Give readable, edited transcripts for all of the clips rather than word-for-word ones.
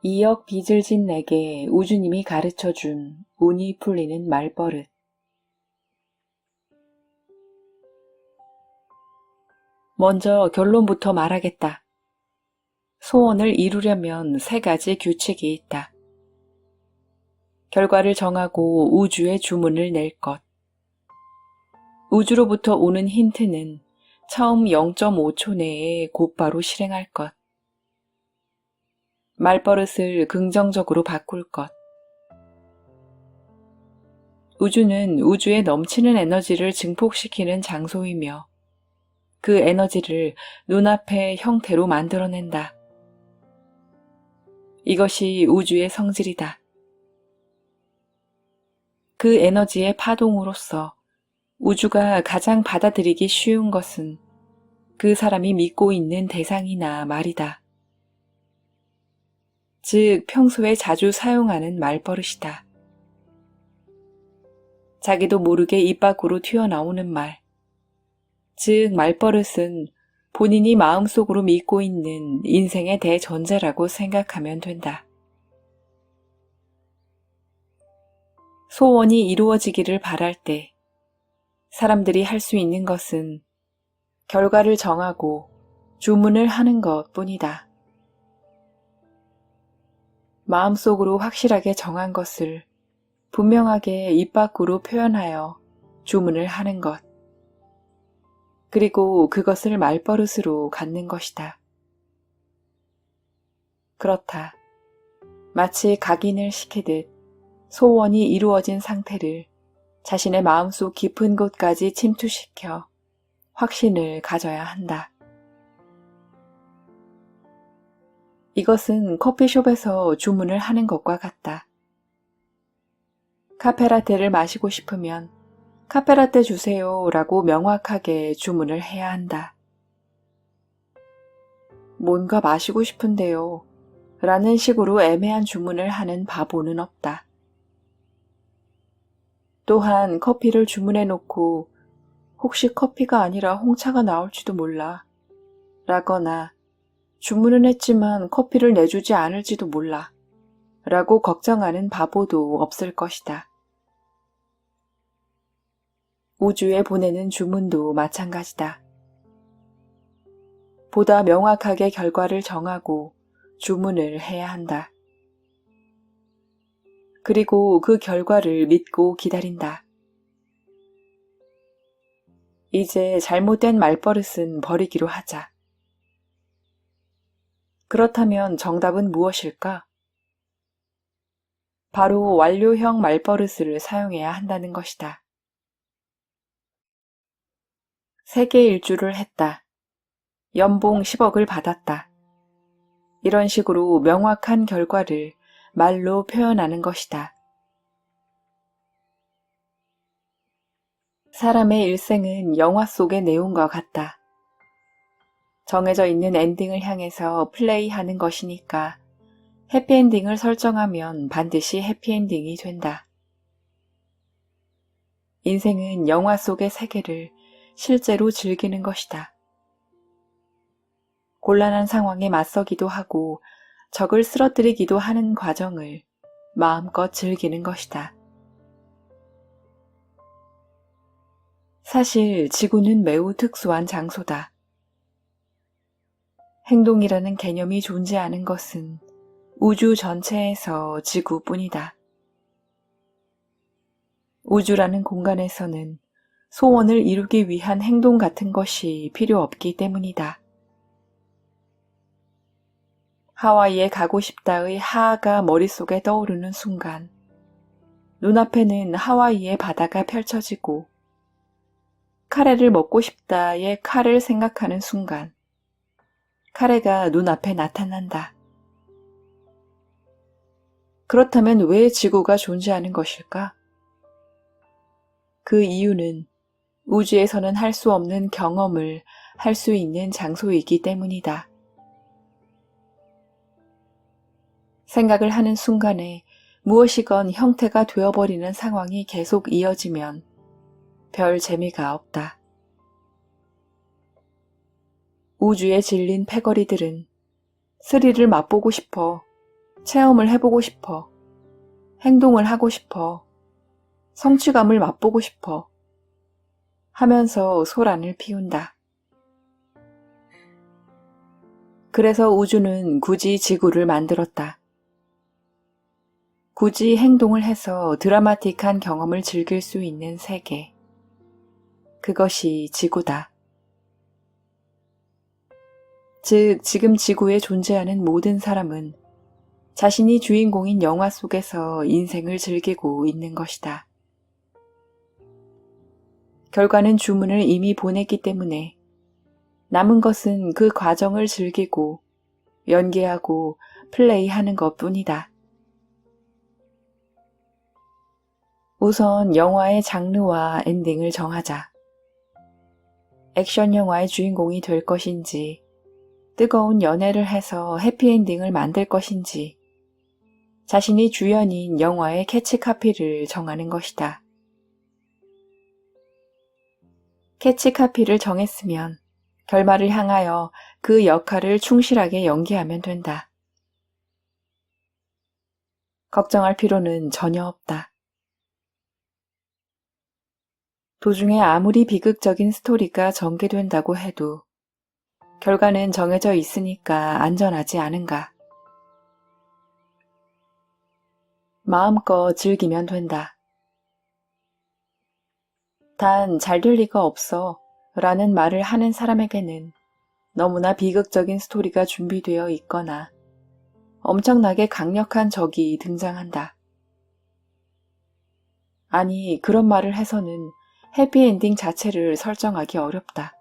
2억 빚을 진 내게 우주님이 가르쳐준 운이 풀리는 말버릇. 먼저 결론부터 말하겠다. 소원을 이루려면 3가지 규칙이 있다. 결과를 정하고 우주에 주문을 낼 것. 우주로부터 오는 힌트는 처음 0.5초 내에 곧바로 실행할 것. 말버릇을 긍정적으로 바꿀 것. 우주는 우주에 넘치는 에너지를 증폭시키는 장소이며 그 에너지를 눈앞의 형태로 만들어낸다. 이것이 우주의 성질이다. 그 에너지의 파동으로서 우주가 가장 받아들이기 쉬운 것은 그 사람이 믿고 있는 대상이나 말이다. 즉, 평소에 자주 사용하는 말버릇이다. 자기도 모르게 입 밖으로 튀어나오는 말. 즉, 말버릇은 본인이 마음속으로 믿고 있는 인생의 대전제라고 생각하면 된다. 소원이 이루어지기를 바랄 때 사람들이 할 수 있는 것은 결과를 정하고 주문을 하는 것 뿐이다. 마음속으로 확실하게 정한 것을 분명하게 입 밖으로 표현하여 주문을 하는 것. 그리고 그것을 말버릇으로 갖는 것이다. 그렇다. 마치 각인을 시키듯 소원이 이루어진 상태를 자신의 마음속 깊은 곳까지 침투시켜 확신을 가져야 한다. 이것은 커피숍에서 주문을 하는 것과 같다. 카페라테를 마시고 싶으면 카페라테 주세요 라고 명확하게 주문을 해야 한다. 뭔가 마시고 싶은데요 라는 식으로 애매한 주문을 하는 바보는 없다. 또한 커피를 주문해 놓고 혹시 커피가 아니라 홍차가 나올지도 몰라 라거나 주문은 했지만 커피를 내주지 않을지도 몰라 라고 걱정하는 바보도 없을 것이다. 우주에 보내는 주문도 마찬가지다. 보다 명확하게 결과를 정하고 주문을 해야 한다. 그리고 그 결과를 믿고 기다린다. 이제 잘못된 말버릇은 버리기로 하자. 그렇다면 정답은 무엇일까? 바로 완료형 말버릇을 사용해야 한다는 것이다. 세계 일주를 했다. 연봉 10억을 받았다. 이런 식으로 명확한 결과를 말로 표현하는 것이다. 사람의 일생은 영화 속의 내용과 같다. 정해져 있는 엔딩을 향해서 플레이하는 것이니까 해피엔딩을 설정하면 반드시 해피엔딩이 된다. 인생은 영화 속의 세계를 실제로 즐기는 것이다. 곤란한 상황에 맞서기도 하고 적을 쓰러뜨리기도 하는 과정을 마음껏 즐기는 것이다. 사실 지구는 매우 특수한 장소다. 행동이라는 개념이 존재하는 것은 우주 전체에서 지구뿐이다. 우주라는 공간에서는 소원을 이루기 위한 행동 같은 것이 필요 없기 때문이다. 하와이에 가고 싶다의 하가 머릿속에 떠오르는 순간, 눈앞에는 하와이의 바다가 펼쳐지고, 카레를 먹고 싶다의 카를 생각하는 순간, 카레가 눈앞에 나타난다. 그렇다면 왜 지구가 존재하는 것일까? 그 이유는 우주에서는 할 수 없는 경험을 할 수 있는 장소이기 때문이다. 생각을 하는 순간에 무엇이건 형태가 되어버리는 상황이 계속 이어지면 별 재미가 없다. 우주에 질린 패거리들은 스릴을 맛보고 싶어 체험을 해보고 싶어. 행동을 하고 싶어. 성취감을 맛보고 싶어. 하면서 소란을 피운다. 그래서 우주는 굳이 지구를 만들었다. 굳이 행동을 해서 드라마틱한 경험을 즐길 수 있는 세계. 그것이 지구다. 즉, 지금 지구에 존재하는 모든 사람은 자신이 주인공인 영화 속에서 인생을 즐기고 있는 것이다. 결과는 주문을 이미 보냈기 때문에 남은 것은 그 과정을 즐기고 연기하고 플레이하는 것뿐이다. 우선 영화의 장르와 엔딩을 정하자. 액션 영화의 주인공이 될 것인지, 뜨거운 연애를 해서 해피엔딩을 만들 것인지, 자신이 주연인 영화의 캐치카피를 정하는 것이다. 캐치카피를 정했으면 결말을 향하여 그 역할을 충실하게 연기하면 된다. 걱정할 필요는 전혀 없다. 도중에 아무리 비극적인 스토리가 전개된다고 해도 결과는 정해져 있으니까 안전하지 않은가. 마음껏 즐기면 된다. 단 잘 될 리가 없어 라는 말을 하는 사람에게는 너무나 비극적인 스토리가 준비되어 있거나 엄청나게 강력한 적이 등장한다. 아니, 그런 말을 해서는 해피엔딩 자체를 설정하기 어렵다.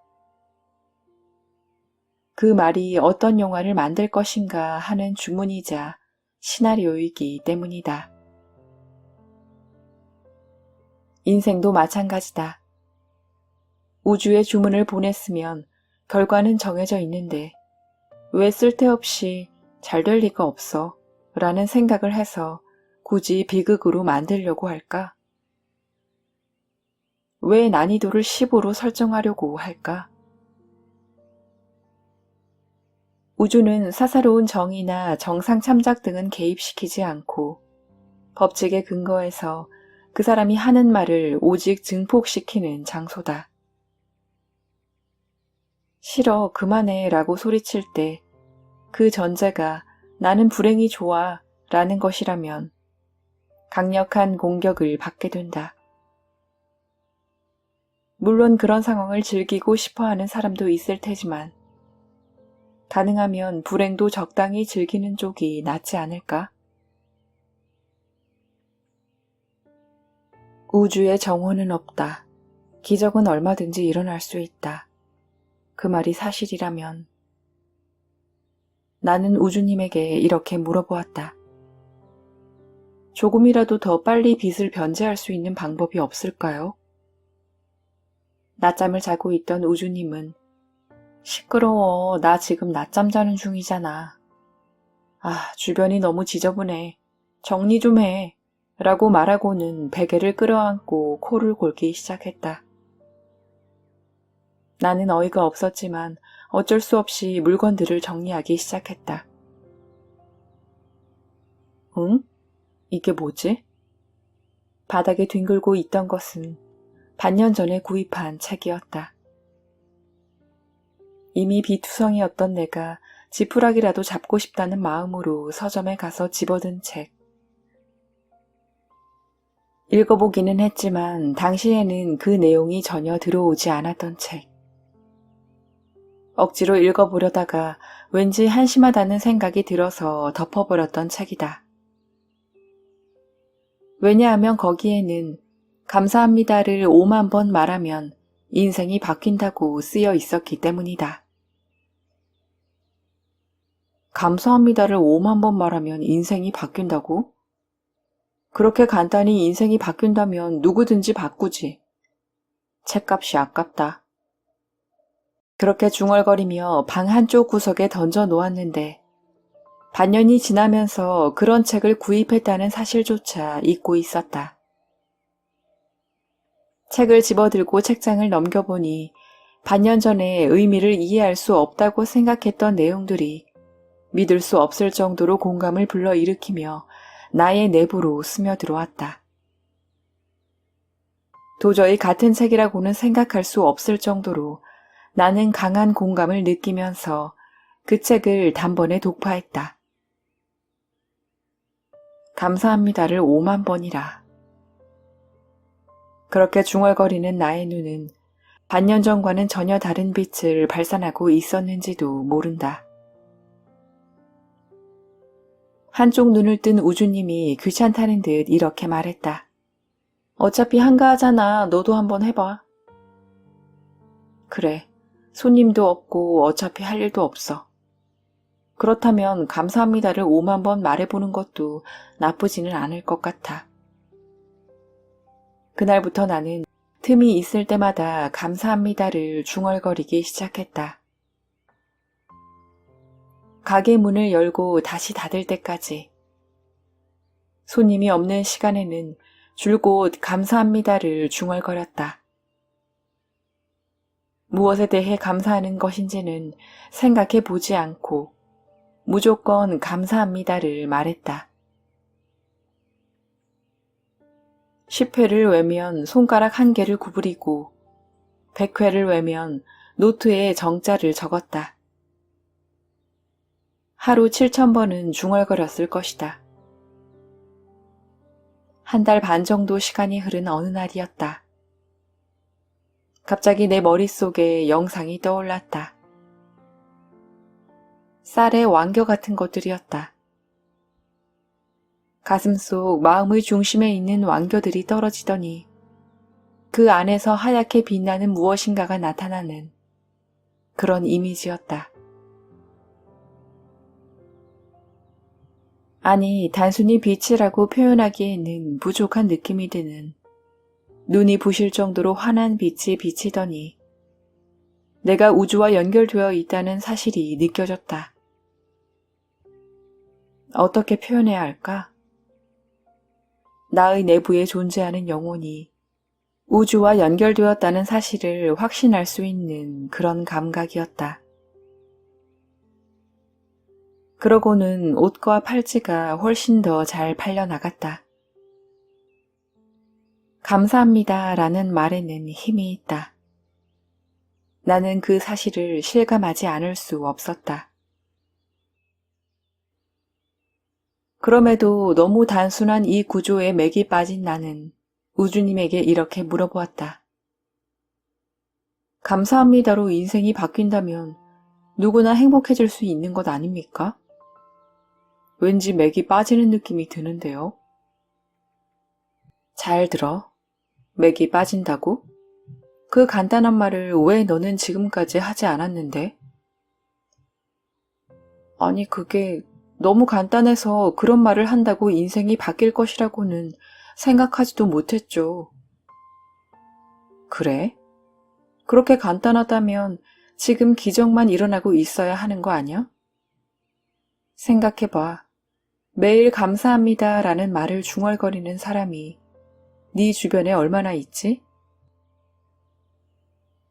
그 말이 어떤 영화를 만들 것인가 하는 주문이자 시나리오이기 때문이다. 인생도 마찬가지다. 우주에 주문을 보냈으면 결과는 정해져 있는데 왜 쓸데없이 잘 될 리가 없어 라는 생각을 해서 굳이 비극으로 만들려고 할까? 왜 난이도를 10으로 설정하려고 할까? 우주는 사사로운 정의나 정상 참작 등은 개입시키지 않고 법칙에 근거해서 그 사람이 하는 말을 오직 증폭시키는 장소다. 싫어, 그만해 라고 소리칠 때 그 전제가 나는 불행이 좋아 라는 것이라면 강력한 공격을 받게 된다. 물론 그런 상황을 즐기고 싶어하는 사람도 있을 테지만 가능하면 불행도 적당히 즐기는 쪽이 낫지 않을까? 우주에 정원은 없다. 기적은 얼마든지 일어날 수 있다. 그 말이 사실이라면 나는 우주님에게 이렇게 물어보았다. 조금이라도 더 빨리 빛을 변제할 수 있는 방법이 없을까요? 낮잠을 자고 있던 우주님은 시끄러워, 나 지금 낮잠 자는 중이잖아. 아, 주변이 너무 지저분해. 정리 좀 해. 라고 말하고는 베개를 끌어안고 코를 골기 시작했다. 나는 어이가 없었지만 어쩔 수 없이 물건들을 정리하기 시작했다. 응? 이게 뭐지? 바닥에 뒹굴고 있던 것은 반년 전에 구입한 책이었다. 이미 비투성이었던 내가 지푸라기라도 잡고 싶다는 마음으로 서점에 가서 집어든 책. 읽어보기는 했지만 당시에는 그 내용이 전혀 들어오지 않았던 책. 억지로 읽어보려다가 왠지 한심하다는 생각이 들어서 덮어버렸던 책이다. 왜냐하면 거기에는 감사합니다를 5만 번 말하면 인생이 바뀐다고 쓰여 있었기 때문이다. 감사합니다를 5만 번 말하면 인생이 바뀐다고? 그렇게 간단히 인생이 바뀐다면 누구든지 바꾸지. 책값이 아깝다. 그렇게 중얼거리며 방 한쪽 구석에 던져 놓았는데 반년이 지나면서 그런 책을 구입했다는 사실조차 잊고 있었다. 책을 집어들고 책장을 넘겨보니 반년 전에 의미를 이해할 수 없다고 생각했던 내용들이 믿을 수 없을 정도로 공감을 불러일으키며 나의 내부로 스며들어왔다. 도저히 같은 책이라고는 생각할 수 없을 정도로 나는 강한 공감을 느끼면서 그 책을 단번에 독파했다. 감사합니다를 5만 번이라. 그렇게 중얼거리는 나의 눈은 반년 전과는 전혀 다른 빛을 발산하고 있었는지도 모른다. 한쪽 눈을 뜬 우주님이 귀찮다는 듯 이렇게 말했다. 어차피 한가하잖아. 너도 한번 해봐. 그래. 손님도 없고 어차피 할 일도 없어. 그렇다면 감사합니다를 5만 번 말해보는 것도 나쁘지는 않을 것 같아. 그날부터 나는 틈이 있을 때마다 감사합니다를 중얼거리기 시작했다. 가게 문을 열고 다시 닫을 때까지. 손님이 없는 시간에는 줄곧 감사합니다를 중얼거렸다. 무엇에 대해 감사하는 것인지는 생각해 보지 않고 무조건 감사합니다를 말했다. 10회를 외면 손가락 한 개를 구부리고 100회를 외면 노트에 정자를 적었다. 하루 7,000번은 중얼거렸을 것이다. 한 달 반 정도 시간이 흐른 어느 날이었다. 갑자기 내 머릿속에 영상이 떠올랐다. 쌀의 왕겨 같은 것들이었다. 가슴 속 마음의 중심에 있는 왕겨들이 떨어지더니 그 안에서 하얗게 빛나는 무엇인가가 나타나는 그런 이미지였다. 아니, 단순히 빛이라고 표현하기에는 부족한 느낌이 드는 눈이 부실 정도로 환한 빛이 비치더니 내가 우주와 연결되어 있다는 사실이 느껴졌다. 어떻게 표현해야 할까? 나의 내부에 존재하는 영혼이 우주와 연결되었다는 사실을 확신할 수 있는 그런 감각이었다. 그러고는 옷과 팔찌가 훨씬 더 잘 팔려나갔다. 감사합니다 라는 말에는 힘이 있다. 나는 그 사실을 실감하지 않을 수 없었다. 그럼에도 너무 단순한 이 구조에 맥이 빠진 나는 우주님에게 이렇게 물어보았다. 감사합니다로 인생이 바뀐다면 누구나 행복해질 수 있는 것 아닙니까? 왠지 맥이 빠지는 느낌이 드는데요. 잘 들어. 맥이 빠진다고? 그 간단한 말을 왜 너는 지금까지 하지 않았는데? 아니, 그게 너무 간단해서 그런 말을 한다고 인생이 바뀔 것이라고는 생각하지도 못했죠. 그래? 그렇게 간단하다면 지금 기적만 일어나고 있어야 하는 거 아니야? 생각해봐. 매일 감사합니다 라는 말을 중얼거리는 사람이 네 주변에 얼마나 있지?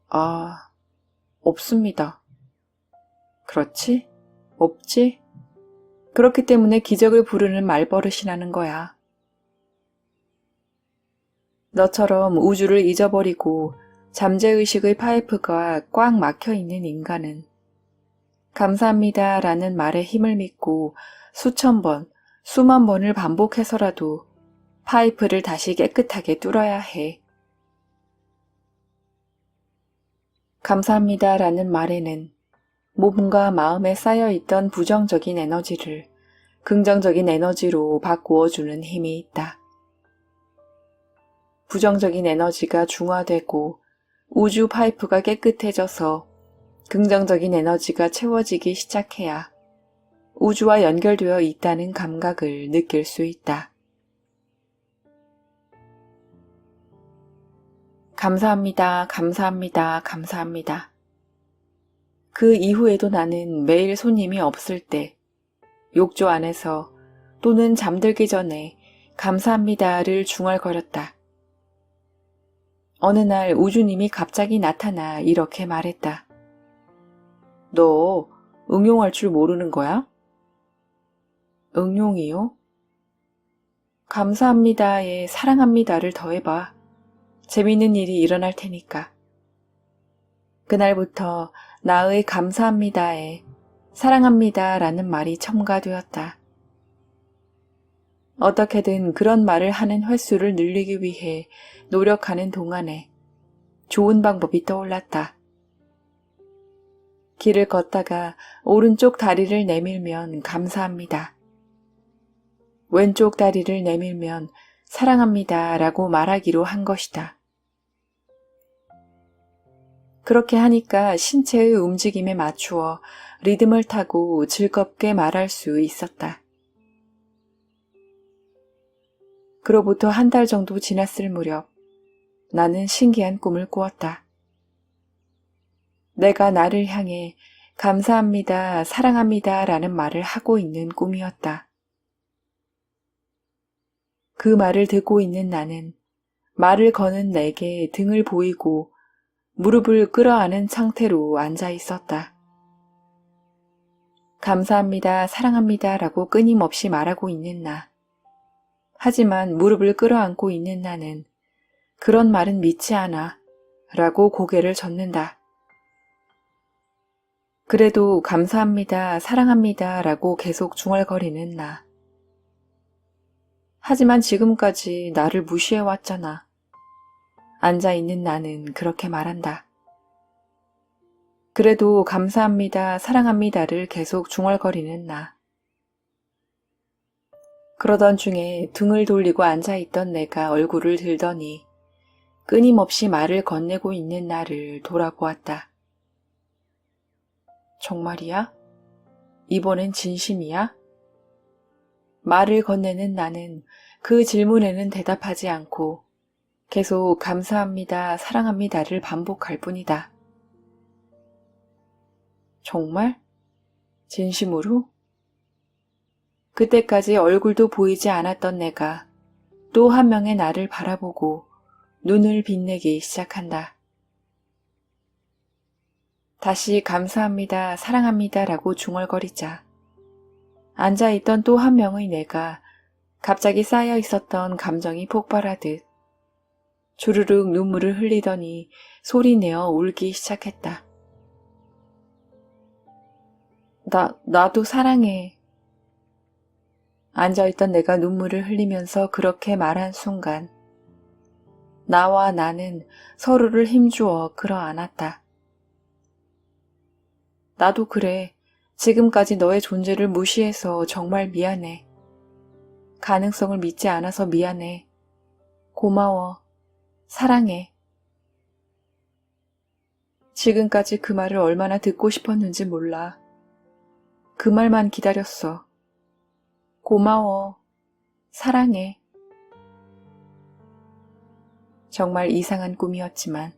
아, 없습니다. 그렇지? 없지? 그렇기 때문에 기적을 부르는 말버릇이라는 거야. 너처럼 우주를 잊어버리고 잠재의식의 파이프가 꽉 막혀있는 인간은 감사합니다 라는 말에 힘을 믿고 수천 번, 수만 번을 반복해서라도 파이프를 다시 깨끗하게 뚫어야 해. 감사합니다 라는 말에는 몸과 마음에 쌓여있던 부정적인 에너지를 긍정적인 에너지로 바꾸어주는 힘이 있다. 부정적인 에너지가 중화되고 우주 파이프가 깨끗해져서 긍정적인 에너지가 채워지기 시작해야 우주와 연결되어 있다는 감각을 느낄 수 있다. 감사합니다, 감사합니다, 감사합니다. 그 이후에도 나는 매일 손님이 없을 때 욕조 안에서 또는 잠들기 전에 감사합니다를 중얼거렸다. 어느 날 우주님이 갑자기 나타나 이렇게 말했다. 너 응용할 줄 모르는 거야? 응용이요? 감사합니다에 사랑합니다를 더해봐. 재밌는 일이 일어날 테니까. 그날부터 나의 감사합니다에 사랑합니다라는 말이 첨가되었다. 어떻게든 그런 말을 하는 횟수를 늘리기 위해 노력하는 동안에 좋은 방법이 떠올랐다. 길을 걷다가 오른쪽 다리를 내밀면 감사합니다. 왼쪽 다리를 내밀면 사랑합니다 라고 말하기로 한 것이다. 그렇게 하니까 신체의 움직임에 맞추어 리듬을 타고 즐겁게 말할 수 있었다. 그로부터 한 달 정도 지났을 무렵 나는 신기한 꿈을 꾸었다. 내가 나를 향해 감사합니다, 사랑합니다 라는 말을 하고 있는 꿈이었다. 그 말을 듣고 있는 나는 말을 거는 내게 등을 보이고 무릎을 끌어안은 상태로 앉아 있었다. 감사합니다, 사랑합니다 라고 끊임없이 말하고 있는 나. 하지만 무릎을 끌어안고 있는 나는 그런 말은 믿지 않아 라고 고개를 젓는다. 그래도 감사합니다, 사랑합니다 라고 계속 중얼거리는 나. 하지만 지금까지 나를 무시해왔잖아. 앉아있는 나는 그렇게 말한다. 그래도 감사합니다, 사랑합니다를 계속 중얼거리는 나. 그러던 중에 등을 돌리고 앉아있던 내가 얼굴을 들더니 끊임없이 말을 건네고 있는 나를 돌아보았다. 정말이야? 이번엔 진심이야? 말을 건네는 나는 그 질문에는 대답하지 않고 계속 감사합니다, 사랑합니다를 반복할 뿐이다. 정말? 진심으로? 그때까지 얼굴도 보이지 않았던 내가 또 한 명의 나를 바라보고 눈을 빛내기 시작한다. 다시 감사합니다, 사랑합니다 라고 중얼거리자 앉아있던 또 한 명의 내가 갑자기 쌓여 있었던 감정이 폭발하듯 주르륵 눈물을 흘리더니 소리내어 울기 시작했다. 나도 사랑해. 앉아있던 내가 눈물을 흘리면서 그렇게 말한 순간 나와 나는 서로를 힘주어 끌어안았다. 나도 그래. 지금까지 너의 존재를 무시해서 정말 미안해. 가능성을 믿지 않아서 미안해. 고마워. 사랑해. 지금까지 그 말을 얼마나 듣고 싶었는지 몰라. 그 말만 기다렸어. 고마워. 사랑해. 정말 이상한 꿈이었지만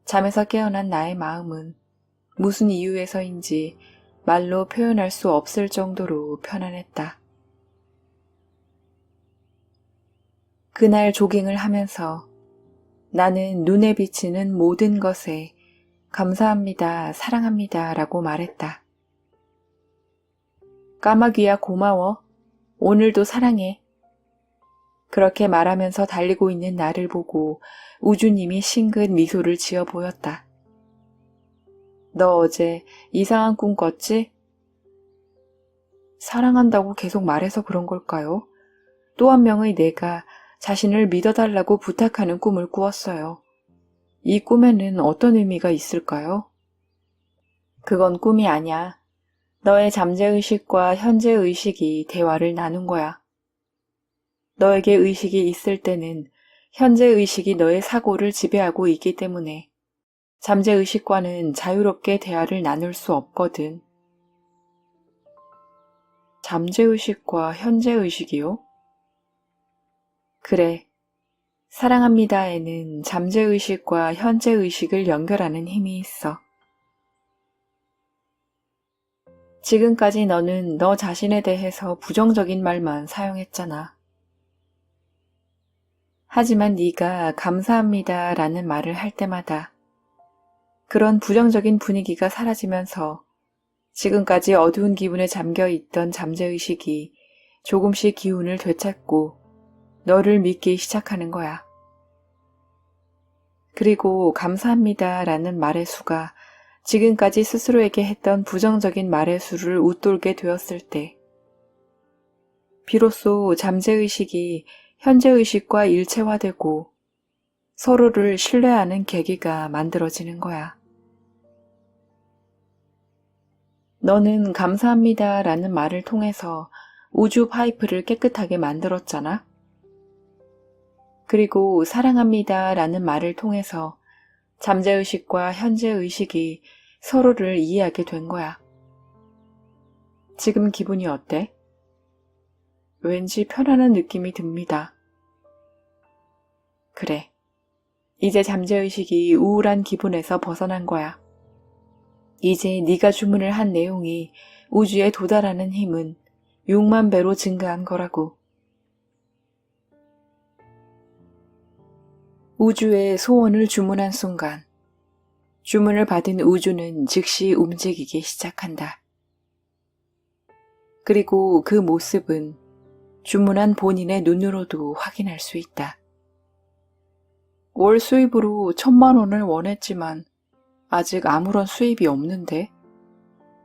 잠에서 깨어난 나의 마음은 무슨 이유에서인지 말로 표현할 수 없을 정도로 편안했다. 그날 조깅을 하면서 나는 눈에 비치는 모든 것에 감사합니다, 사랑합니다 라고 말했다. 까마귀야 고마워. 오늘도 사랑해. 그렇게 말하면서 달리고 있는 나를 보고 우주님이 싱긋 미소를 지어 보였다. 너 어제 이상한 꿈 꿨지? 사랑한다고 계속 말해서 그런 걸까요? 또 한 명의 내가 자신을 믿어달라고 부탁하는 꿈을 꾸었어요. 이 꿈에는 어떤 의미가 있을까요? 그건 꿈이 아니야. 너의 잠재의식과 현재의식이 대화를 나눈 거야. 너에게 의식이 있을 때는 현재의식이 너의 사고를 지배하고 있기 때문에 잠재의식과는 자유롭게 대화를 나눌 수 없거든. 잠재의식과 현재의식이요? 그래. 사랑합니다에는 잠재의식과 현재의식을 연결하는 힘이 있어. 지금까지 너는 너 자신에 대해서 부정적인 말만 사용했잖아. 하지만 네가 감사합니다 라는 말을 할 때마다 그런 부정적인 분위기가 사라지면서 지금까지 어두운 기분에 잠겨 있던 잠재의식이 조금씩 기운을 되찾고 너를 믿기 시작하는 거야. 그리고 감사합니다 라는 말의 수가 지금까지 스스로에게 했던 부정적인 말의 수를 웃돌게 되었을 때 비로소 잠재의식이 현재의식과 일체화되고 서로를 신뢰하는 계기가 만들어지는 거야. 너는 감사합니다 라는 말을 통해서 우주 파이프를 깨끗하게 만들었잖아. 그리고 사랑합니다 라는 말을 통해서 잠재의식과 현재의식이 서로를 이해하게 된 거야. 지금 기분이 어때? 왠지 편안한 느낌이 듭니다. 그래. 이제 잠재의식이 우울한 기분에서 벗어난 거야. 이제 네가 주문을 한 내용이 우주에 도달하는 힘은 6만 배로 증가한 거라고. 우주에 소원을 주문한 순간 주문을 받은 우주는 즉시 움직이기 시작한다. 그리고 그 모습은 주문한 본인의 눈으로도 확인할 수 있다. 월 수입으로 1,000만 원을 원했지만 아직 아무런 수입이 없는데?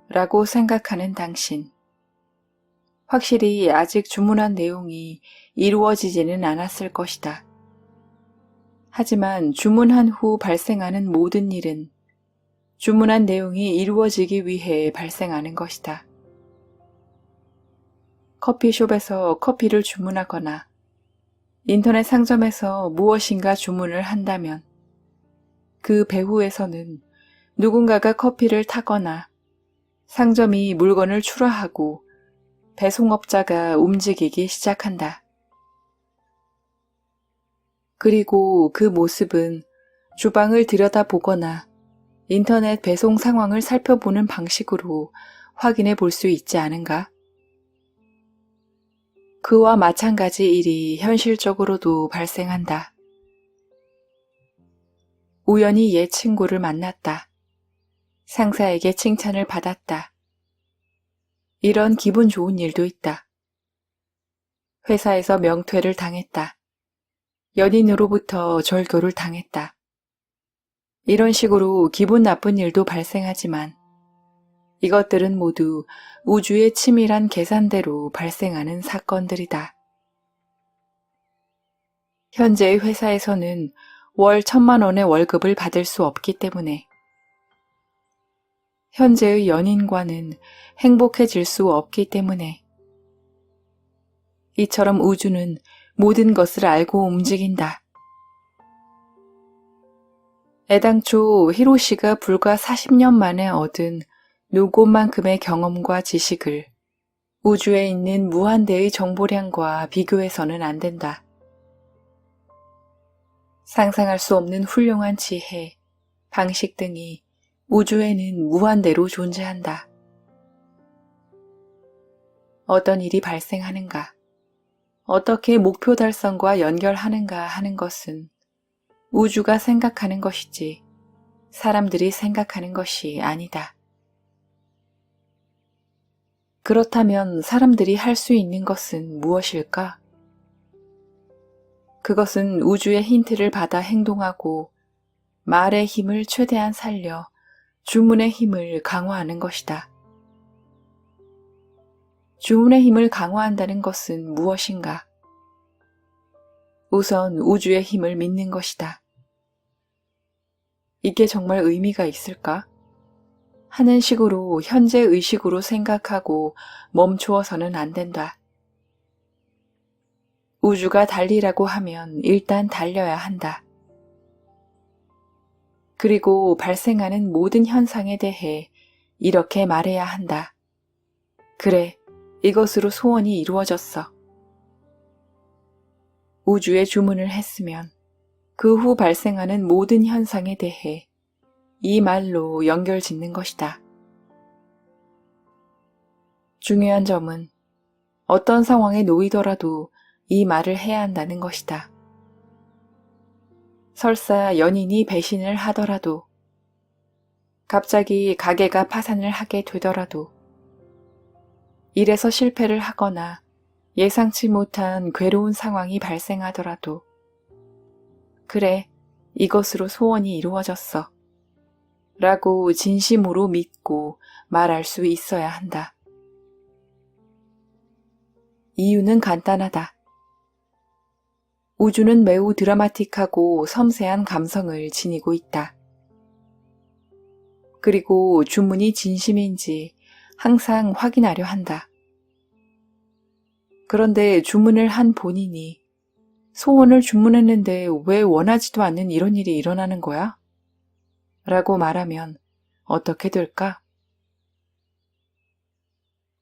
라고 생각하는 당신. 확실히 아직 주문한 내용이 이루어지지는 않았을 것이다. 하지만 주문한 후 발생하는 모든 일은 주문한 내용이 이루어지기 위해 발생하는 것이다. 커피숍에서 커피를 주문하거나 인터넷 상점에서 무엇인가 주문을 한다면 그 배후에서는 누군가가 커피를 타거나 상점이 물건을 출하하고 배송업자가 움직이기 시작한다. 그리고 그 모습은 주방을 들여다보거나 인터넷 배송 상황을 살펴보는 방식으로 확인해 볼 수 있지 않은가? 그와 마찬가지 일이 현실적으로도 발생한다. 우연히 옛 친구를 만났다. 상사에게 칭찬을 받았다. 이런 기분 좋은 일도 있다. 회사에서 명퇴를 당했다. 연인으로부터 절교를 당했다. 이런 식으로 기분 나쁜 일도 발생하지만 이것들은 모두 우주의 치밀한 계산대로 발생하는 사건들이다. 현재의 회사에서는 월 1,000만 원의 월급을 받을 수 없기 때문에 현재의 연인과는 행복해질 수 없기 때문에 이처럼 우주는 모든 것을 알고 움직인다. 애당초 히로시가 불과 40년 만에 얻은 누구만큼의 경험과 지식을 우주에 있는 무한대의 정보량과 비교해서는 안 된다. 상상할 수 없는 훌륭한 지혜, 방식 등이 우주에는 무한대로 존재한다. 어떤 일이 발생하는가, 어떻게 목표 달성과 연결하는가 하는 것은 우주가 생각하는 것이지 사람들이 생각하는 것이 아니다. 그렇다면 사람들이 할 수 있는 것은 무엇일까? 그것은 우주의 힌트를 받아 행동하고 말의 힘을 최대한 살려 주문의 힘을 강화하는 것이다. 주문의 힘을 강화한다는 것은 무엇인가? 우선 우주의 힘을 믿는 것이다. 이게 정말 의미가 있을까? 하는 식으로 현재 의식으로 생각하고 멈추어서는 안 된다. 우주가 달리라고 하면 일단 달려야 한다. 그리고 발생하는 모든 현상에 대해 이렇게 말해야 한다. 그래, 이것으로 소원이 이루어졌어. 우주에 주문을 했으면 그 후 발생하는 모든 현상에 대해 이 말로 연결 짓는 것이다. 중요한 점은 어떤 상황에 놓이더라도 이 말을 해야 한다는 것이다. 설사 연인이 배신을 하더라도, 갑자기 가게가 파산을 하게 되더라도, 일에서 실패를 하거나 예상치 못한 괴로운 상황이 발생하더라도 그래, 이것으로 소원이 이루어졌어. 라고 진심으로 믿고 말할 수 있어야 한다. 이유는 간단하다. 우주는 매우 드라마틱하고 섬세한 감성을 지니고 있다. 그리고 주문이 진심인지 항상 확인하려 한다. 그런데 주문을 한 본인이 소원을 주문했는데 왜 원하지도 않는 이런 일이 일어나는 거야? 라고 말하면 어떻게 될까?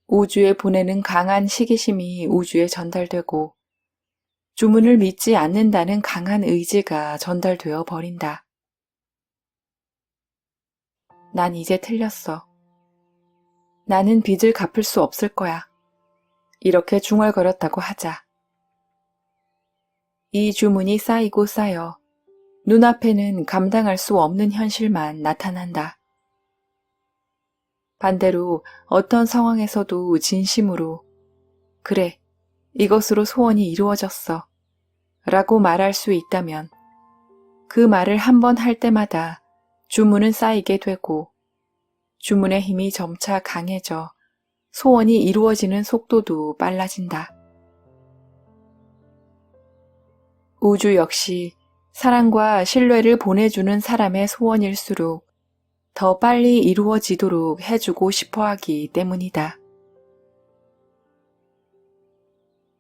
우주에 보내는 강한 시기심이 우주에 전달되고 주문을 믿지 않는다는 강한 의지가 전달되어 버린다. 난 이제 틀렸어. 나는 빚을 갚을 수 없을 거야. 이렇게 중얼거렸다고 하자. 이 주문이 쌓이고 쌓여 눈앞에는 감당할 수 없는 현실만 나타난다. 반대로 어떤 상황에서도 진심으로 그래, 이것으로 소원이 이루어졌어 라고 말할 수 있다면 그 말을 한 번 할 때마다 주문은 쌓이게 되고 주문의 힘이 점차 강해져 소원이 이루어지는 속도도 빨라진다. 우주 역시 사랑과 신뢰를 보내주는 사람의 소원일수록 더 빨리 이루어지도록 해주고 싶어 하기 때문이다.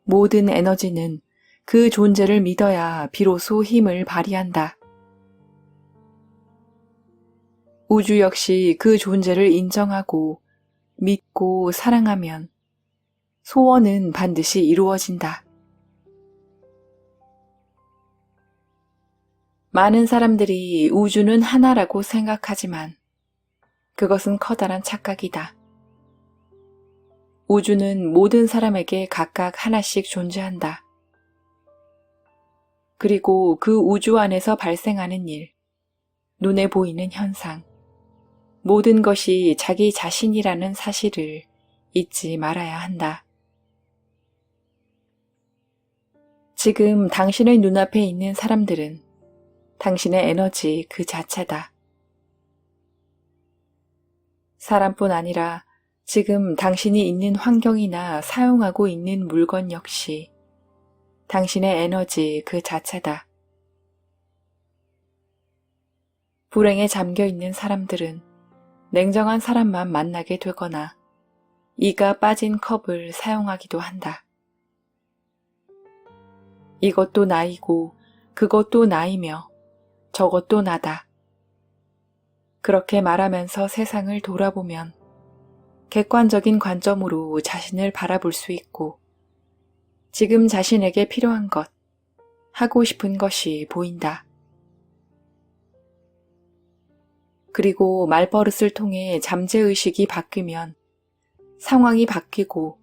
모든 에너지는 그 존재를 믿어야 비로소 힘을 발휘한다. 우주 역시 그 존재를 인정하고 믿고 사랑하면 소원은 반드시 이루어진다. 많은 사람들이 우주는 하나라고 생각하지만 그것은 커다란 착각이다. 우주는 모든 사람에게 각각 하나씩 존재한다. 그리고 그 우주 안에서 발생하는 일, 눈에 보이는 현상, 모든 것이 자기 자신이라는 사실을 잊지 말아야 한다. 지금 당신의 눈앞에 있는 사람들은 당신의 에너지 그 자체다. 사람뿐 아니라 지금 당신이 있는 환경이나 사용하고 있는 물건 역시 당신의 에너지 그 자체다. 불행에 잠겨 있는 사람들은 냉정한 사람만 만나게 되거나 이가 빠진 컵을 사용하기도 한다. 이것도 나이고 그것도 나이며 저것도 나다. 그렇게 말하면서 세상을 돌아보면 객관적인 관점으로 자신을 바라볼 수 있고 지금 자신에게 필요한 것, 하고 싶은 것이 보인다. 그리고 말버릇을 통해 잠재의식이 바뀌면 상황이 바뀌고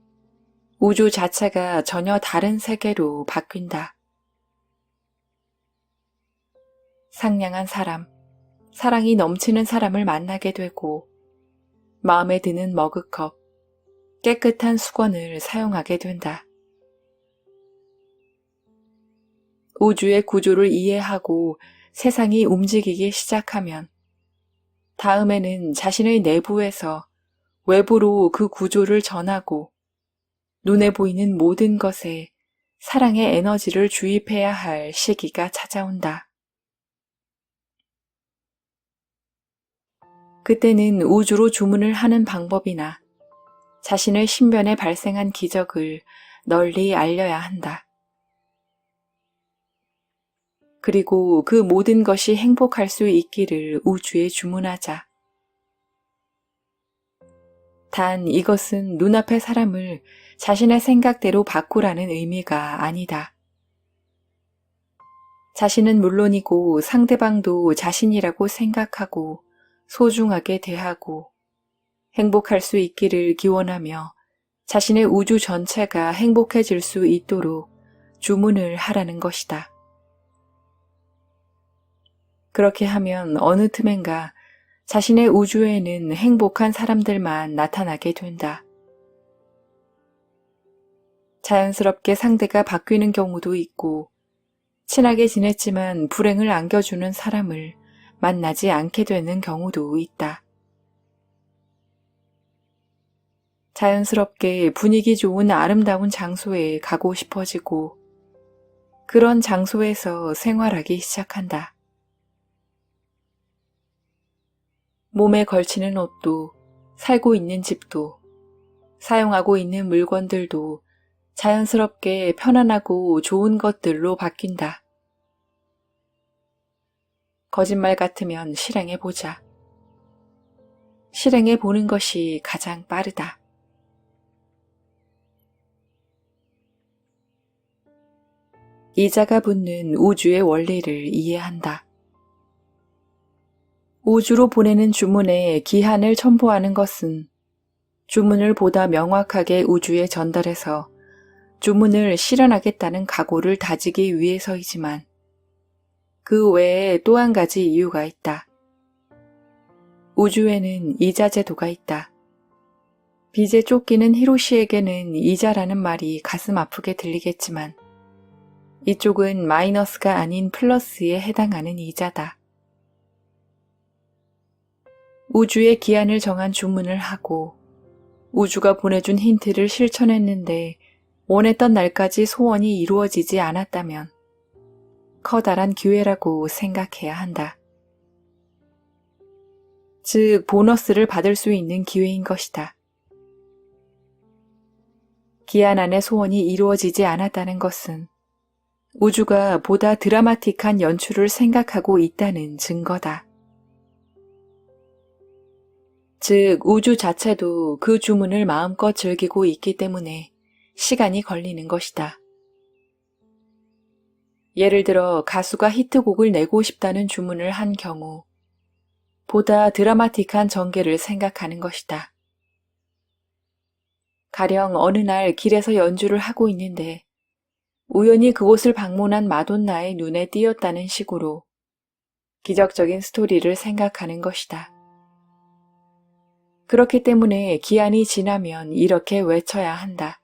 우주 자체가 전혀 다른 세계로 바뀐다. 상냥한 사람, 사랑이 넘치는 사람을 만나게 되고 마음에 드는 머그컵, 깨끗한 수건을 사용하게 된다. 우주의 구조를 이해하고 세상이 움직이기 시작하면 다음에는 자신의 내부에서 외부로 그 구조를 전하고 눈에 보이는 모든 것에 사랑의 에너지를 주입해야 할 시기가 찾아온다. 그때는 우주로 주문을 하는 방법이나 자신의 신변에 발생한 기적을 널리 알려야 한다. 그리고 그 모든 것이 행복할 수 있기를 우주에 주문하자. 단 이것은 눈앞의 사람을 자신의 생각대로 바꾸라는 의미가 아니다. 자신은 물론이고 상대방도 자신이라고 생각하고 소중하게 대하고 행복할 수 있기를 기원하며 자신의 우주 전체가 행복해질 수 있도록 주문을 하라는 것이다. 그렇게 하면 어느 틈엔가 자신의 우주에는 행복한 사람들만 나타나게 된다. 자연스럽게 상대가 바뀌는 경우도 있고, 친하게 지냈지만 불행을 안겨주는 사람을 만나지 않게 되는 경우도 있다. 자연스럽게 분위기 좋은 아름다운 장소에 가고 싶어지고, 그런 장소에서 생활하기 시작한다. 몸에 걸치는 옷도, 살고 있는 집도, 사용하고 있는 물건들도 자연스럽게 편안하고 좋은 것들로 바뀐다. 거짓말 같으면 실행해보자. 실행해보는 것이 가장 빠르다. 이자가 붙는 우주의 원리를 이해한다. 우주로 보내는 주문에 기한을 첨부하는 것은 주문을 보다 명확하게 우주에 전달해서 주문을 실현하겠다는 각오를 다지기 위해서이지만 그 외에 또 한 가지 이유가 있다. 우주에는 이자 제도가 있다. 빚에 쫓기는 히로시에게는 이자라는 말이 가슴 아프게 들리겠지만 이쪽은 마이너스가 아닌 플러스에 해당하는 이자다. 우주의 기한을 정한 주문을 하고 우주가 보내준 힌트를 실천했는데 원했던 날까지 소원이 이루어지지 않았다면 커다란 기회라고 생각해야 한다. 즉, 보너스를 받을 수 있는 기회인 것이다. 기한 안에 소원이 이루어지지 않았다는 것은 우주가 보다 드라마틱한 연출을 생각하고 있다는 증거다. 즉, 우주 자체도 그 주문을 마음껏 즐기고 있기 때문에 시간이 걸리는 것이다. 예를 들어 가수가 히트곡을 내고 싶다는 주문을 한 경우 보다 드라마틱한 전개를 생각하는 것이다. 가령 어느 날 길에서 연주를 하고 있는데 우연히 그곳을 방문한 마돈나의 눈에 띄었다는 식으로 기적적인 스토리를 생각하는 것이다. 그렇기 때문에 기한이 지나면 이렇게 외쳐야 한다.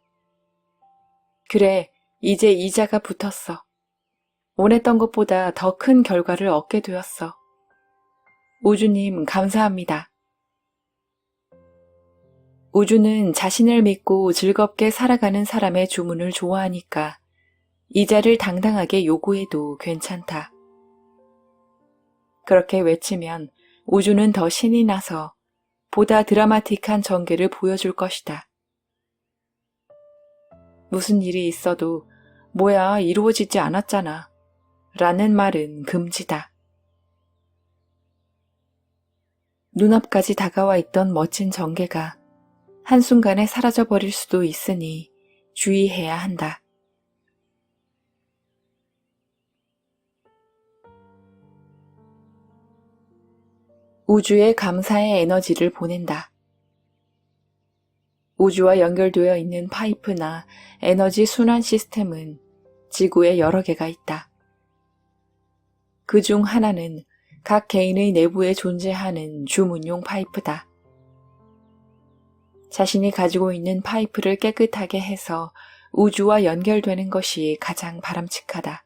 그래, 이제 이자가 붙었어. 원했던 것보다 더 큰 결과를 얻게 되었어. 우주님, 감사합니다. 우주는 자신을 믿고 즐겁게 살아가는 사람의 주문을 좋아하니까 이자를 당당하게 요구해도 괜찮다. 그렇게 외치면 우주는 더 신이 나서 보다 드라마틱한 전개를 보여줄 것이다. 무슨 일이 있어도 뭐야 이루어지지 않았잖아 라는 말은 금지다. 눈앞까지 다가와 있던 멋진 전개가 한순간에 사라져버릴 수도 있으니 주의해야 한다. 우주에 감사의 에너지를 보낸다. 우주와 연결되어 있는 파이프나 에너지 순환 시스템은 지구에 여러 개가 있다. 그 중 하나는 각 개인의 내부에 존재하는 주문용 파이프다. 자신이 가지고 있는 파이프를 깨끗하게 해서 우주와 연결되는 것이 가장 바람직하다.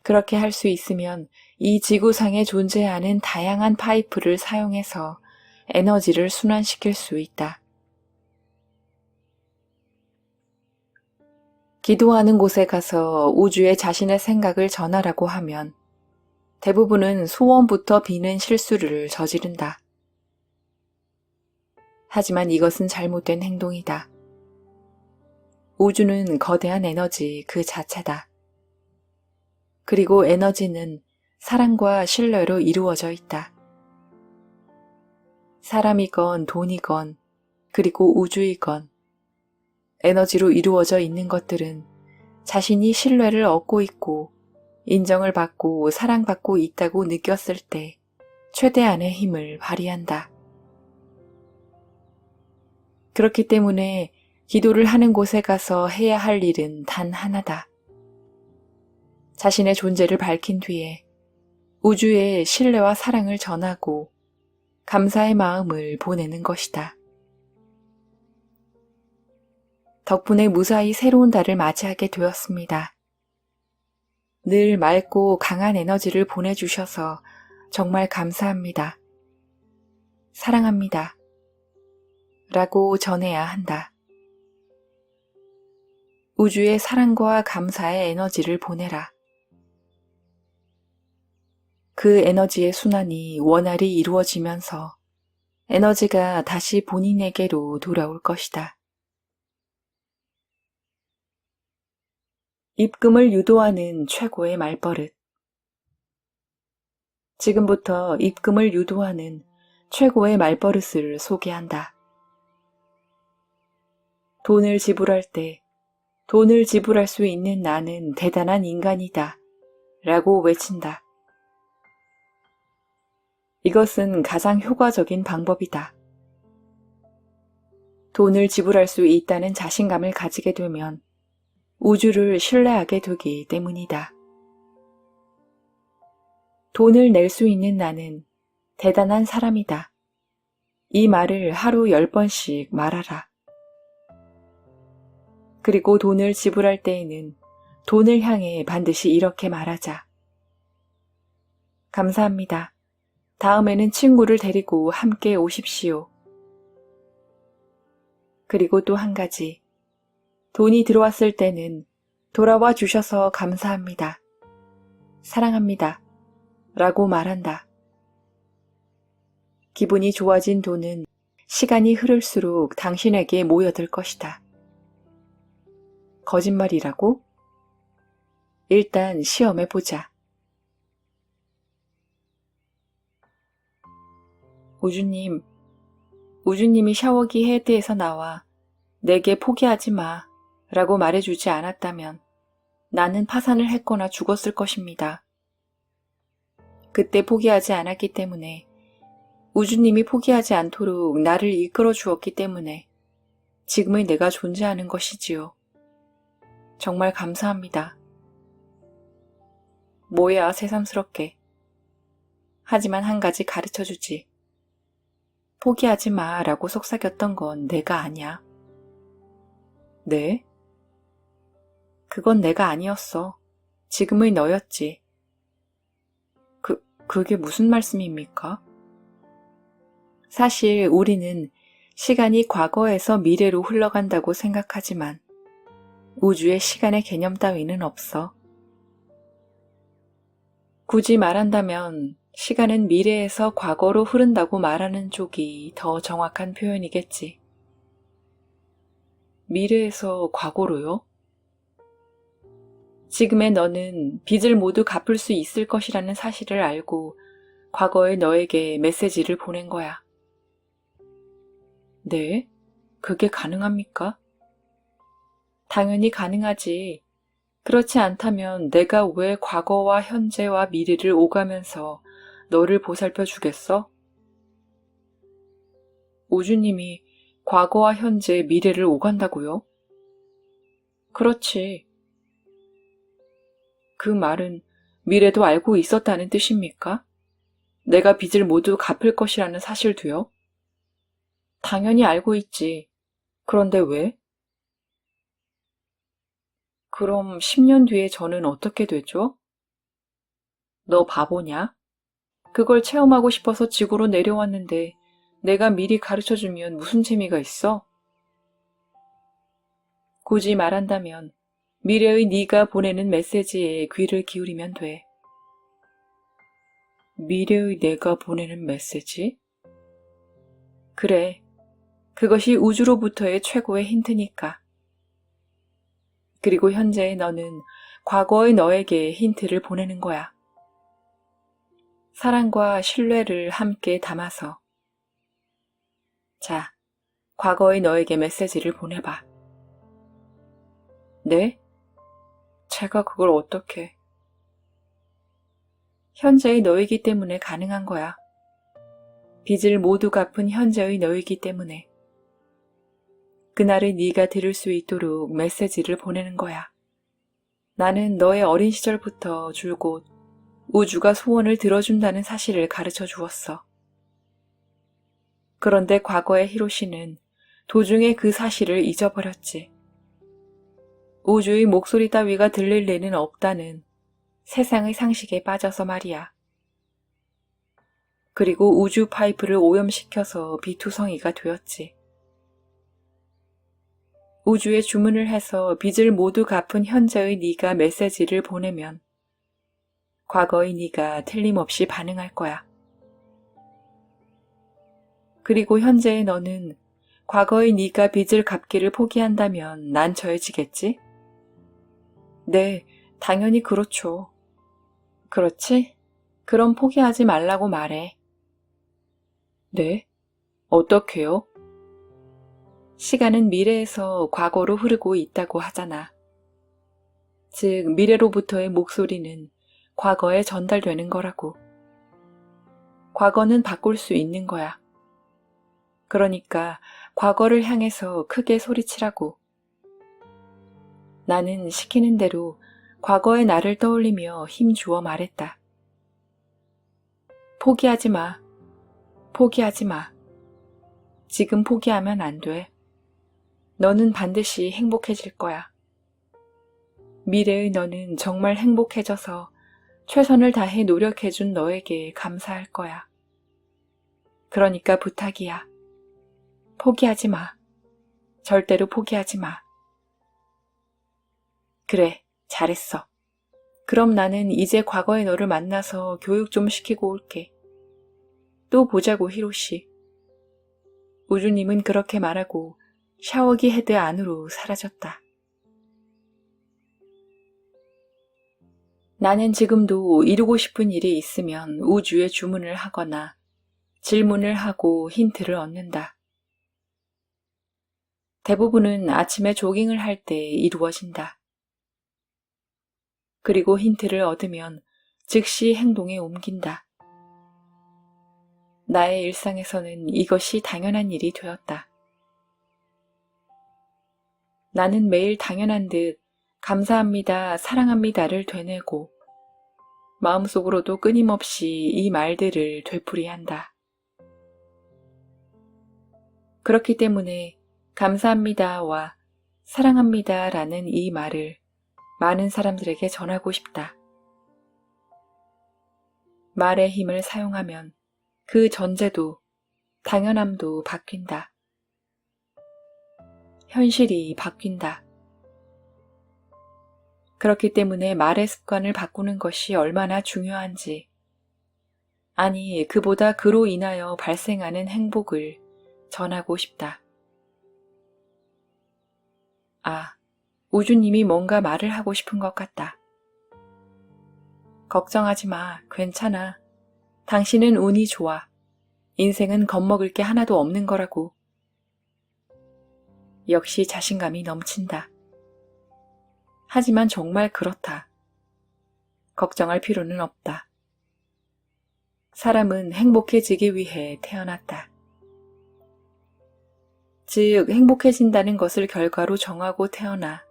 그렇게 할 수 있으면 이 지구상에 존재하는 다양한 파이프를 사용해서 에너지를 순환시킬 수 있다. 기도하는 곳에 가서 우주에 자신의 생각을 전하라고 하면 대부분은 소원부터 비는 실수를 저지른다. 하지만 이것은 잘못된 행동이다. 우주는 거대한 에너지 그 자체다. 그리고 에너지는 사랑과 신뢰로 이루어져 있다. 사람이건 돈이건 그리고 우주이건 에너지로 이루어져 있는 것들은 자신이 신뢰를 얻고 있고 인정을 받고 사랑받고 있다고 느꼈을 때 최대한의 힘을 발휘한다. 그렇기 때문에 기도를 하는 곳에 가서 해야 할 일은 단 하나다. 자신의 존재를 밝힌 뒤에 우주에 신뢰와 사랑을 전하고 감사의 마음을 보내는 것이다. 덕분에 무사히 새로운 달을 맞이하게 되었습니다. 늘 맑고 강한 에너지를 보내주셔서 정말 감사합니다. 사랑합니다. 라고 전해야 한다. 우주에 사랑과 감사의 에너지를 보내라. 그 에너지의 순환이 원활히 이루어지면서 에너지가 다시 본인에게로 돌아올 것이다. 입금을 유도하는 최고의 말버릇. 지금부터 입금을 유도하는 최고의 말버릇을 소개한다. 돈을 지불할 때 돈을 지불할 수 있는 나는 대단한 인간이다 라고 외친다. 이것은 가장 효과적인 방법이다. 돈을 지불할 수 있다는 자신감을 가지게 되면 우주를 신뢰하게 되기 때문이다. 돈을 낼 수 있는 나는 대단한 사람이다. 이 말을 하루 10번씩 말하라. 그리고 돈을 지불할 때에는 돈을 향해 반드시 이렇게 말하자. 감사합니다. 다음에는 친구를 데리고 함께 오십시오. 그리고 또 한 가지. 돈이 들어왔을 때는 돌아와 주셔서 감사합니다. 사랑합니다. 라고 말한다. 기분이 좋아진 돈은 시간이 흐를수록 당신에게 모여들 것이다. 거짓말이라고? 일단 시험해보자. 우주님이 샤워기 헤드에서 나와 내게 포기하지 마 라고 말해주지 않았다면 나는 파산을 했거나 죽었을 것입니다. 그때 포기하지 않았기 때문에 우주님이 포기하지 않도록 나를 이끌어 주었기 때문에 지금의 내가 존재하는 것이지요. 정말 감사합니다. 뭐야 새삼스럽게. 하지만 한 가지 가르쳐주지. 포기하지 마 라고 속삭였던 건 내가 아니야. 네? 그건 내가 아니었어. 지금의 너였지. 그게 무슨 말씀입니까? 사실 우리는 시간이 과거에서 미래로 흘러간다고 생각하지만 우주에 시간의 개념 따위는 없어. 굳이 말한다면 시간은 미래에서 과거로 흐른다고 말하는 쪽이 더 정확한 표현이겠지. 미래에서 과거로요? 지금의 너는 빚을 모두 갚을 수 있을 것이라는 사실을 알고 과거의 너에게 메시지를 보낸 거야. 네? 그게 가능합니까? 당연히 가능하지. 그렇지 않다면 내가 왜 과거와 현재와 미래를 오가면서 너를 보살펴 주겠어? 우주님이 과거와 현재, 미래를 오간다고요? 그렇지. 그 말은 미래도 알고 있었다는 뜻입니까? 내가 빚을 모두 갚을 것이라는 사실도요? 당연히 알고 있지. 그런데 왜? 그럼 10년 뒤에 저는 어떻게 되죠? 너 바보냐? 그걸 체험하고 싶어서 지구로 내려왔는데 내가 미리 가르쳐주면 무슨 재미가 있어? 굳이 말한다면 미래의 네가 보내는 메시지에 귀를 기울이면 돼. 미래의 내가 보내는 메시지? 그래, 그것이 우주로부터의 최고의 힌트니까. 그리고 현재의 너는 과거의 너에게 힌트를 보내는 거야. 사랑과 신뢰를 함께 담아서. 자, 과거의 너에게 메시지를 보내봐. 네? 제가 그걸 어떻게... 현재의 너이기 때문에 가능한 거야. 빚을 모두 갚은 현재의 너이기 때문에. 그날의 네가 들을 수 있도록 메시지를 보내는 거야. 나는 너의 어린 시절부터 줄곧 우주가 소원을 들어준다는 사실을 가르쳐 주었어. 그런데 과거의 히로시는 도중에 그 사실을 잊어버렸지. 우주의 목소리 따위가 들릴 리는 없다는 세상의 상식에 빠져서 말이야. 그리고 우주 파이프를 오염시켜서 비투성이가 되었지. 우주에 주문을 해서 빚을 모두 갚은 현재의 네가 메시지를 보내면 과거의 네가 틀림없이 반응할 거야. 그리고 현재의 너는 과거의 네가 빚을 갚기를 포기한다면 난처해지겠지? 네, 당연히 그렇죠. 그렇지? 그럼 포기하지 말라고 말해. 네? 어떻게요? 시간은 미래에서 과거로 흐르고 있다고 하잖아. 즉, 미래로부터의 목소리는 과거에 전달되는 거라고. 과거는 바꿀 수 있는 거야. 그러니까 과거를 향해서 크게 소리치라고. 나는 시키는 대로 과거의 나를 떠올리며 힘주어 말했다. 포기하지 마. 포기하지 마. 지금 포기하면 안 돼. 너는 반드시 행복해질 거야. 미래의 너는 정말 행복해져서 최선을 다해 노력해준 너에게 감사할 거야. 그러니까 부탁이야. 포기하지 마. 절대로 포기하지 마. 그래, 잘했어. 그럼 나는 이제 과거의 너를 만나서 교육 좀 시키고 올게. 또 보자고, 히로시. 우주님은 그렇게 말하고 샤워기 헤드 안으로 사라졌다. 나는 지금도 이루고 싶은 일이 있으면 우주에 주문을 하거나 질문을 하고 힌트를 얻는다. 대부분은 아침에 조깅을 할 때 이루어진다. 그리고 힌트를 얻으면 즉시 행동에 옮긴다. 나의 일상에서는 이것이 당연한 일이 되었다. 나는 매일 당연한 듯 감사합니다, 사랑합니다를 되뇌고 마음속으로도 끊임없이 이 말들을 되풀이한다. 그렇기 때문에 감사합니다와 사랑합니다라는 이 말을 많은 사람들에게 전하고 싶다. 말의 힘을 사용하면 그 전제도 당연함도 바뀐다. 현실이 바뀐다. 그렇기 때문에 말의 습관을 바꾸는 것이 얼마나 중요한지, 아니 그보다 그로 인하여 발생하는 행복을 전하고 싶다. 아, 우주님이 뭔가 말을 하고 싶은 것 같다. 걱정하지 마, 괜찮아. 당신은 운이 좋아. 인생은 겁먹을 게 하나도 없는 거라고. 역시 자신감이 넘친다. 하지만 정말 그렇다. 걱정할 필요는 없다. 사람은 행복해지기 위해 태어났다. 즉, 행복해진다는 것을 결과로 정하고 태어나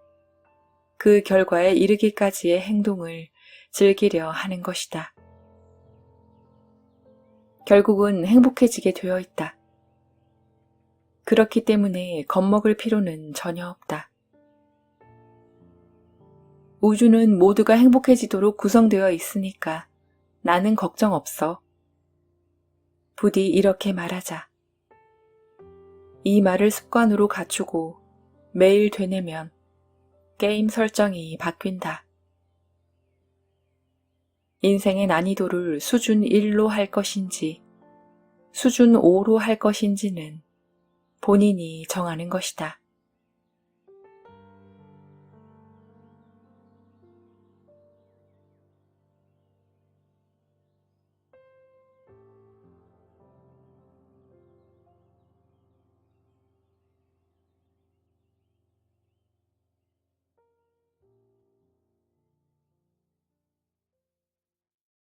그 결과에 이르기까지의 행동을 즐기려 하는 것이다. 결국은 행복해지게 되어 있다. 그렇기 때문에 겁먹을 필요는 전혀 없다. 우주는 모두가 행복해지도록 구성되어 있으니까 나는 걱정 없어. 부디 이렇게 말하자. 이 말을 습관으로 갖추고 매일 되뇌면 게임 설정이 바뀐다. 인생의 난이도를 수준 1로 할 것인지 수준 5로 할 것인지는 본인이 정하는 것이다.